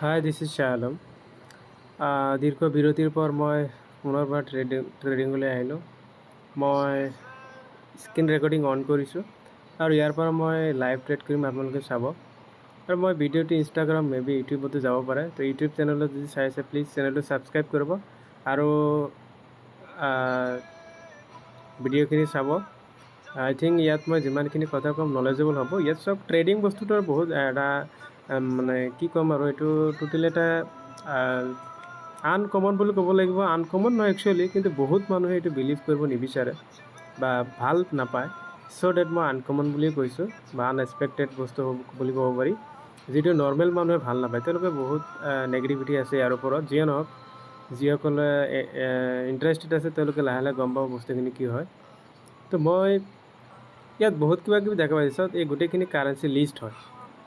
High, this is Shah Alam. দীৰ্ঘ বিৰতিৰ পৰ মই পুনৰবাৰ ট্ৰেডিঙলৈ আহিলোঁ। মই স্ক্ৰীন ৰেকৰ্ডিং অন কৰিছোঁ আৰু ইয়াৰ পৰা মই লাইভ ট্ৰেড কৰিম, আপোনালোকে চাব। আৰু মই ভিডিঅ'টো ইনষ্টাগ্ৰাম মেবি ইউটিউবতো যাব পাৰে। তো ইউটিউব চেনেলত যদি চাই আছে প্লিজ চেনেলটো ছাবস্ক্ৰাইব কৰিব আৰু ভিডিঅ'খিনি চাব। আই থিংক ইয়াত মই যিমানখিনি কথা ক'ম নলেজেবল হ'ব। ইয়াত চব ট্ৰেডিং বস্তুটো বহুত এটা মানে কি ক'ম আৰু এইটো টোটেল এটা আনকমন বুলি ক'ব লাগিব। আনকমন নহয় একচুৱেলি, কিন্তু বহুত মানুহে এইটো বিলিভ কৰিব নিবিচাৰে বা ভাল নাপায়। চ' ডেট মই আনকমন বুলিয়ে কৈছোঁ বা আনএক্সপেক্টেড বস্তু বুলি ক'ব পাৰি, যিটো নৰ্মেল মানুহে ভাল নাপায়। তেওঁলোকে বহুত নেগেটিভিটি আছে ইয়াৰ ওপৰত। যিয়ে নহওক, যিসকলে ইণ্টাৰেষ্টেড আছে তেওঁলোকে লাহে লাহে গম পাব বস্তুখিনি কি হয়। তো মই ইয়াত বহুত কিবা কিবি দেখা পাইছোঁ। এই গোটেইখিনি কাৰেঞ্চি লিষ্ট হয়।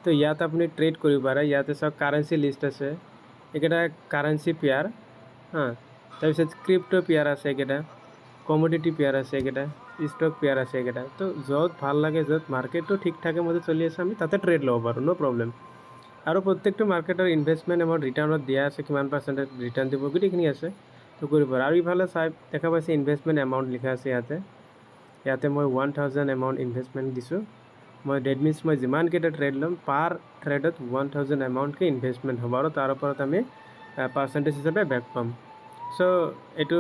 তো ইয়াত আপুনি ট্ৰেড কৰিব পাৰে। ইয়াতে চাওক কাৰেঞ্চি লিষ্ট আছে, এইকেইটা কাৰেঞ্চি পেয়াৰ। তাৰপিছত ক্ৰিপ্টো পেয়াৰ আছে এইকেইটা, কমোডিটি পেয়াৰ আছে এইকেইটা, ষ্টক পেয়াৰ আছে এইকেইটা। তো য'ত ভাল লাগে, য'ত মাৰ্কেটটো ঠিক ঠাকে মতে চলি আছে, আমি তাতে ট্ৰেড ল'ব পাৰোঁ, ন' প্ৰব্লেম। আৰু প্ৰত্যেকটো মাৰ্কেটৰ ইনভেষ্টমেণ্ট এমাউণ্ট ৰিটাৰ্ণত দিয়া আছে, কিমান পাৰ্চেণ্টেজ ৰিটাৰ্ণ দিব, গোটেইখিনি আছে। তো কৰিব পাৰে। আৰু ইফালে চাই দেখা পাইছে ইনভেষ্টমেণ্ট এমাউণ্ট লিখা আছে ইয়াতে মই 1000 এমাউণ্ট ইনভেষ্টমেণ্ট দিছোঁ। ডেট মিনছ মই যিমানকেইটা ট্ৰেড ল'ম পাৰ ট্ৰেডত 1000 এমাউণ্টকৈ ইনভেষ্টমেণ্ট হ'ব আৰু তাৰ ওপৰত আমি পাৰ্চেণ্টেজ হিচাপে বেক পাম। চ' এইটো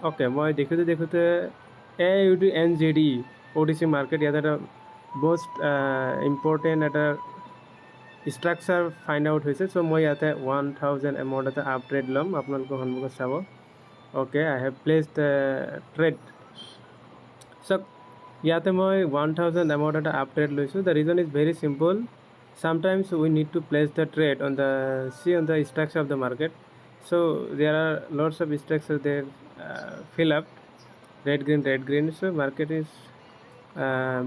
অ'কে। মই দেখোঁতে AUDNZD OTC মাৰ্কেট ইয়াত এটা মষ্ট ইম্পৰ্টেণ্ট এটা ষ্ট্ৰাকচাৰ ফাইণ্ড আউট হৈছে। চ' মই ইয়াতে 1000 এমাউণ্ট এটা আপ ট্ৰেড ল'ম, আপোনালোকৰ সন্মুখত চাব। Okay, I have placed trade. চাওক ইয়াতে মই 1000 এমাউণ্ট এটা আপ ট্ৰেড লৈছোঁ। The reason is very simple. Sometimes we need to place the trade on the structure of the market. So there are lots of structures there fill up red green. So market is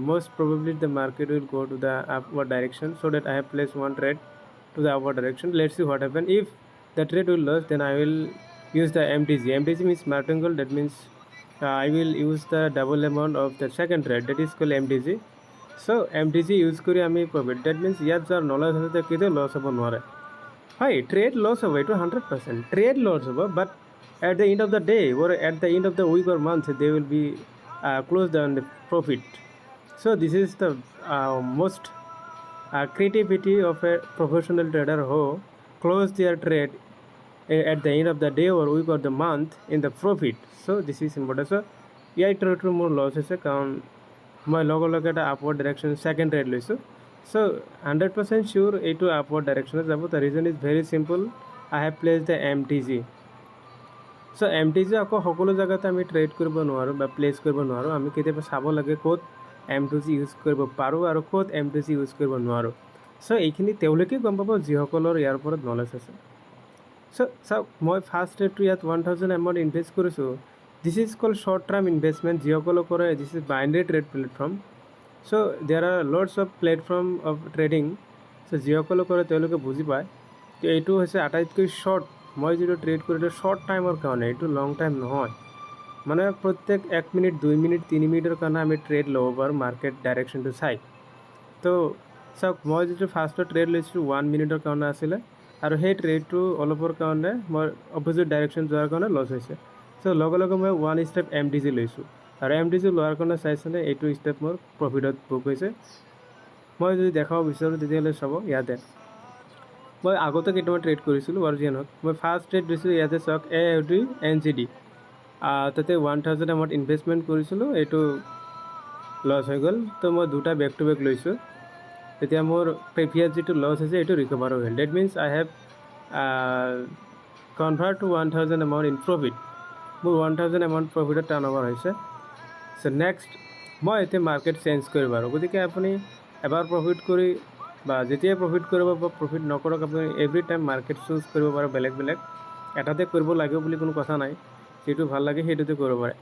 most probably the market will go to the upward direction. So that I have placed one trade to the upward direction. Let's see what happens. If the trade will lose, then I will use the MTG. MTG means martingale. That means I will use the double amount of the second trade, that is called MTG. So MTG use কৰি আমি profit, that means ইয়াত যাৰ knowledge আছে কেতিয়াও loss হ'ব নোৱাৰে। হয়, trade loss হ'ব, এইটো 100% ট্ৰেড লছ হ'ব, but at the and of the day or at the end of the week or month they will be closed on the profit. So this is the most creativity of a professional trader who close their trade at the end of the day or week or the month in the profit. So this is important. So ইয়াৰ ট্ৰেডটো মোৰ loss হৈছে কাৰণ মই লগে এটা upward direction second trade লৈছোঁ। চ' 100% চিয়'ৰ এইটো upward ডাইৰেকশ্যনত যাব। The reason is very simple, I have place the MTG। So' MTG আকৌ সকলো জেগাতে আমি ট্ৰেড কৰিব নোৱাৰোঁ বা প্লেচ কৰিব নোৱাৰোঁ। আমি কেতিয়াবা চাব লাগে ক'ত MTG ইউজ কৰিব পাৰোঁ আৰু ক'ত MTG ইউজ কৰিব নোৱাৰোঁ। চ' এইখিনি তেওঁলোকে গম পাব যিসকলৰ ইয়াৰ ওপৰত নলেজ আছে। চ' চাওক মই ফাৰ্ষ্ট ট্ৰেডটো ইয়াত 1000 এমাউণ্ট ইনভেষ্ট কৰিছোঁ। This is called short term investment. যিসকলে কৰে this is binary trade platform. So' there are lots of platform of trading. So' যিসকলে কৰে তেওঁলোকে বুজি পায়। তো এইটো হৈছে আটাইতকৈ শ্বৰ্ট। মই যিটো ট্ৰেড কৰোঁ এইটো শ্বৰ্ট টাইমৰ কাৰণে, এইটো লং টাইম নহয়। মানে প্ৰত্যেক 1 মিনিট 2 মিনিট 3 মিনিটৰ কাৰণে আমি ট্ৰেড ল'ব পাৰোঁ মাৰ্কেট ডাইৰেকশ্যনটো চাই। তো চাওক মই যিটো ফাৰ্ষ্টত ট্ৰেড লৈছিলোঁ 1 মিনিটৰ কাৰণে আছিলে আৰু সেই ট্ৰেডটো অলপৰ কাৰণে মই অপজিট ডাইৰেকশ্যন যোৱাৰ কাৰণে লছ হৈছে। চ' লগে মই 1 ষ্টেপ MTG লৈছোঁ আৰু MTG লোৱাৰ কাৰণে চাইছেনে এইটো ষ্টেপ মোৰ প্ৰফিটত বুক হৈছে। মই যদি দেখাব বিচাৰোঁ তেতিয়াহ'লে চাব ইয়াতে মই আগতে কেইটামান ট্ৰেড কৰিছিলোঁ আৰু যিয়ে নহওক মই ফাৰ্ষ্ট ট্ৰেড দিছিলোঁ ইয়াতে চাওক AUDNZD। তাতে 1000 এমাউণ্ট ইনভেষ্টমেণ্ট কৰিছিলোঁ, এইটো লছ হৈ গ'ল। তো মই দুটা বেক টু বেক লৈছোঁ। তেতিয়া মোৰ প্ৰিভিয়াছ যিটো লছ হৈছে এইটো ৰিকভাৰ হৈ গ'ল। That means I have convert to 1000 amount in profit. মোৰ 1000 এমাউণ্ট প্ৰফিটত টাৰ্ণ অভাৰ হৈছে। চ' নেক্সট মই এতিয়া মাৰ্কেট চেঞ্জ কৰিব পাৰোঁ। গতিকে আপুনি এবাৰ প্ৰফিট কৰি বা যেতিয়াই প্ৰফিট কৰিব বা প্ৰফিট নকৰক, আপুনি এভৰি টাইম মাৰ্কেট চুজ কৰিব পাৰে বেলেগ। এটাতে কৰিব লাগিব বুলি কোনো কথা নাই। যিটো ভাল লাগে সেইটোতে কৰিব পাৰে।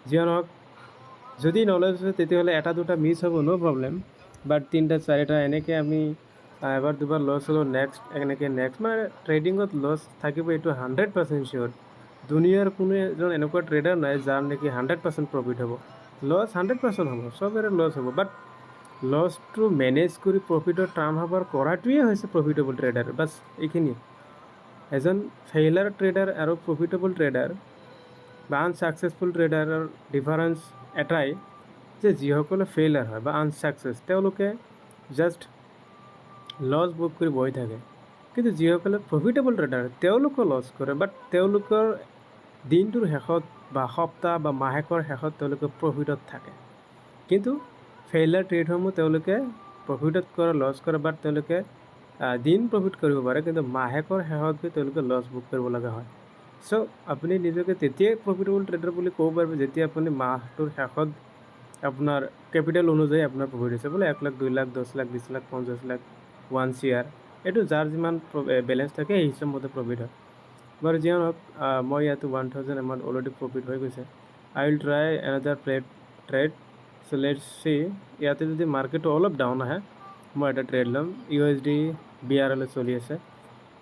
যিয়ে নহওক, যদি নলেজ আছে তেতিয়াহ'লে এটা দুটা মিছ হ'ব, ন' প্ৰব্লেম। বাট 3টা 4টা এনেকৈ আমি এবাৰ দুবাৰ লছ হ'লেও নেক্সট মানে ট্ৰেডিঙত লছ থাকিব, এইটো 100% চিয়'ৰ। দুনিয়াৰ কোনো এজন এনেকুৱা ট্ৰেডাৰ নাই যাৰ নেকি 100% প্ৰফিট হ'ব। লছ 100% হ'ব, চবৰে লছ হ'ব। বাট লছটো মেনেজ কৰি প্ৰফিটৰ ট্ৰান্সফাৰ কৰাটোৱে হৈছে প্ৰফিটেবল ট্ৰেডাৰ। বাছ এইখিনি। এজন ফেইলাৰ ট্ৰেডাৰ আৰু প্ৰফিটেবল ট্ৰেডাৰ বা আনচাকচেছফুল ট্ৰেডাৰৰ ডিফাৰেঞ্চ এটাই যে যিসকলে ফেইলাৰ হয় বা আনচাকচেছ তেওঁলোকে জাষ্ট লছ বুক কৰি বহি থাকে, কিন্তু যিসকলে প্ৰফিটেবল ট্ৰেডাৰ তেওঁলোকো লছ কৰে, বাট তেওঁলোকৰ দিনটোৰ শেষত বা সপ্তাহ বা মাহেকৰ শেষত তেওঁলোকে প্ৰফিটত থাকে। কিন্তু ফেইলাৰ ট্ৰেডসমূহ তেওঁলোকে প্ৰফিটত কৰে, লছ কৰে, বাট তেওঁলোকে দিন প্ৰফিট কৰিব পাৰে, কিন্তু মাহেকৰ শেষত গৈ তেওঁলোকে লছ বুক কৰিব লগা হয়। চ' আপুনি নিজকে তেতিয়াই প্ৰফিটেবল ট্ৰেডাৰ বুলি ক'ব পাৰিব যেতিয়া আপুনি মাহটোৰ শেষত আপোনাৰ কেপিটেল অনুযায়ী আপোনাৰ প্ৰফিট হৈছে, বোলে 1 লাখ, 2 লাখ, 10 লাখ, 20 লাখ, 50 লাখ, 1 CR, এইটো যাৰ যিমান বেলেঞ্চ থাকে সেই হিচাপমতে প্ৰফিট হয়। বাৰু যিয়ে নহওক, মই ইয়াতে 1000 এমাউণ্ট অলৰেডি প্ৰফিট হৈ গৈছে। I will try another trade. So' let's see, ইয়াতে যদি মাৰ্কেটটো অলপ ডাউন আহে মই এটা ট্ৰেড ল'ম। USD BRL চলি আছে।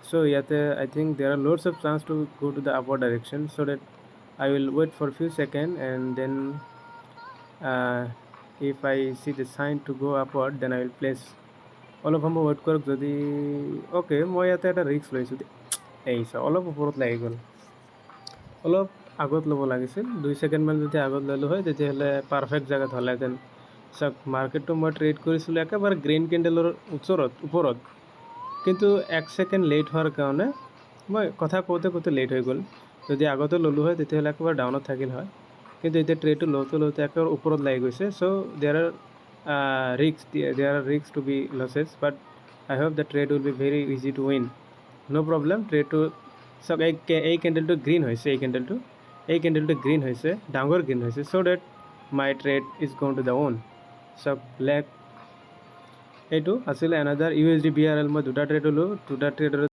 চ' ইয়াতে I think there are lots of chance to go to the upward direction, so' that I will wait for a few seconds, and then if I see the sign to go upward, then I will place. অলপ সময় weight কৰক। যদি okay, মই ইয়াতে এটা risk লৈছোঁ। এই অলপ ওপৰত লাগি গ'ল, অলপ আগত ল'ব লাগিছিল। 2 ছেকেণ্ডমান যদি আগত ল'লোঁ হয় তেতিয়াহ'লে পাৰফেক্ট জেগাত হ'লেহেঁতেন। চাওক, মাৰ্কেটটো মই ট্ৰেড কৰিছিলোঁ একেবাৰে গ্ৰীণ কেণ্ডেলৰ ওপৰত, কিন্তু 1 ছেকেণ্ড লেট হোৱাৰ কাৰণে মই কথা কওঁতে লেট হৈ গ'ল। যদি আগতে ল'লোঁ হয় তেতিয়াহ'লে একেবাৰে ডাউনত থাকিল হয়, কিন্তু এতিয়া ট্ৰেডটো লওঁতে একেবাৰে ওপৰত লাগি গৈছে। So' there are risk to be losses, but I hope the trade will be very easy to win. No' problem. ট্ৰেডটো চাওক, এই কেণ্ডেলটো গ্ৰীণ হৈছে, এই কেণ্ডেলটো গ্ৰীণ হৈছে, ডাঙৰ গ্ৰীণ হৈছে। So' that my trade is going to the won. চাওক, এইটো আছিলে এনাডাৰ USD BRL। মই 2টা ট্ৰেড ল'লোঁ, 2টা ট্ৰেডৰ